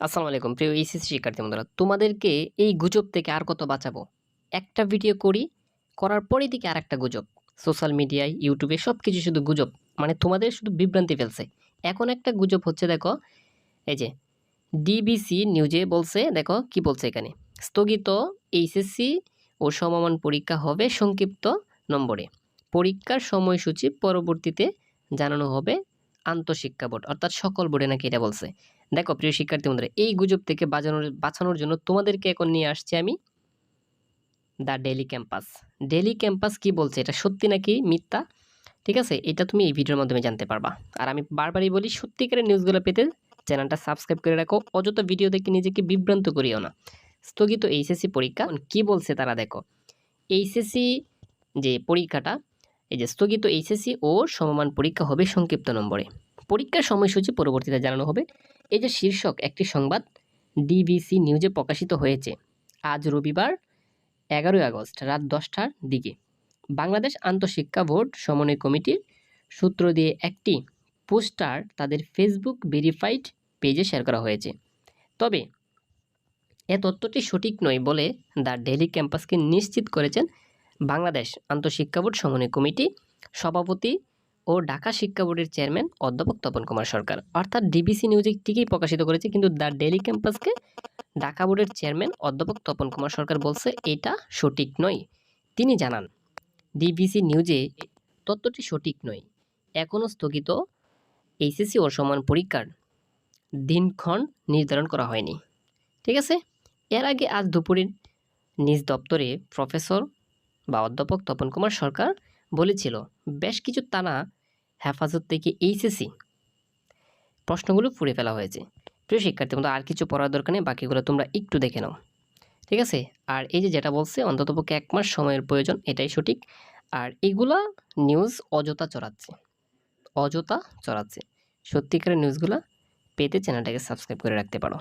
আসসালামু আলাইকুম প্রিয় এইচএসসি শিক্ষার্থী বন্ধুরা, তোমাদেরকে এই গুজব থেকে আর কত বাঁচাবো? একটা ভিডিও করি, করার পরেই দেখি আরেকটা গুজব। সোশ্যাল মিডিয়ায়, ইউটিউবে সবকিছু শুধু গুজব। মানে তোমাদের শুধু বিভ্রান্তি ফেলছে। এখন একটা গুজব হচ্ছে দেখো, এই যে ডিবিসি নিউজে বলছে, দেখো কি বলছে এখানে। স্থগিত এইচএসসি ও সমমান পরীক্ষা হবে সংক্ষিপ্ত নম্বরে। পরীক্ষার সময়সূচি পরবর্তীতে জানানো হবে আন্তঃশিক্ষা বোর্ড, অর্থাৎ সকল বোর্ডে নাকি এটা বলছে। দেখো প্রিয় শিক্ষার্থী বন্ধুরা, এই গুজব থেকে বাঁচানোর জন্য তোমাদেরকে এখন নিয়ে আসছি আমি the daily campus. Daily campus কি বলছে, এটা সত্যি নাকি মিথ্যা, ঠিক আছে, এটা তুমি এই ভিডিওর মাধ্যমে জানতে পারবা। আর আমি বারবারই বলি, সত্যিকারের নিউজগুলো পেতে চ্যানেলটা সাবস্ক্রাইব করে রাখো। অযথা ভিডিও দেখে নিজেকে বিভ্রান্ত করিও না। স্থগিত এইচএসসি পরীক্ষা কি বলছে তারা, দেখো এইচএসসি যে পরীক্ষাটা, এই যে স্থগিত এইচএসসি ও সমমান পরীক্ষা হবে সংক্ষিপ্ত নম্বরে। পরীক্ষার সময়সূচি পরবর্তীতে জানানো হবে। এই যে শীর্ষক একটি সংবাদ ডিবিসি নিউজে প্রকাশিত হয়েছে আজ রবিবার 11ই আগস্ট রাত 10টার দিকে। বাংলাদেশ আন্তঃশিক্ষা বোর্ড সমন্বয় কমিটির সূত্র দিয়ে একটি পোস্টার তাদের ফেসবুক ভেরিফাইড পেজে শেয়ার করা হয়েছে। তবে এ তথ্যটি সঠিক নয় বলে দ্য ডেইলি ক্যাম্পাসকে নিশ্চিত করেছেন বাংলাদেশ আন্তঃশিক্ষা বোর্ড সমন্বয় কমিটি সভাপতি ও ঢাকা শিক্ষা বোর্ডের চেয়ারম্যান অধ্যাপক তপন কুমার সরকার। অর্থাৎ ডিবিসি নিউজে ঠিকই প্রকাশিত করেছে, কিন্তু দ্য ডেইলি ক্যাম্পাসকে ঢাকা বোর্ডের চেয়ারম্যান অধ্যাপক তপন কুমার সরকার বলছে এটা সঠিক নয়। তিনি জানান, ডিবিসি নিউজে তথ্যটি সঠিক নয়। এখনও স্থগিত এইচএসসি ও সমান পরীক্ষার দিনক্ষণ নির্ধারণ করা হয়নি। ঠিক আছে, এর আগে আজ দুপুরে নিজ দপ্তরে প্রফেসর বা অধ্যাপক তপন কুমার সরকার বলেছিল, বেশ কিছু টানা হেফাজত থেকে এইচএসসি প্রশ্নগুলো পুড়ে ফেলা হয়েছে। প্রিয় শিক্ষার্থী বন্ধু, আর কিছু পড়ার দরকার নেই, বাকিগুলো তোমরা একটু দেখে নাও। ঠিক আছে, আর এই যে যেটা বলছে অন্ততপক্ষে 1 মাস সময়ের প্রয়োজন, এটাই সঠিক। আর এগুলা নিউজ অযথা চড়াচ্ছে। সত্যিকারের নিউজগুলা পেতে চ্যানেলটাকে সাবস্ক্রাইব করে রাখতে পারো।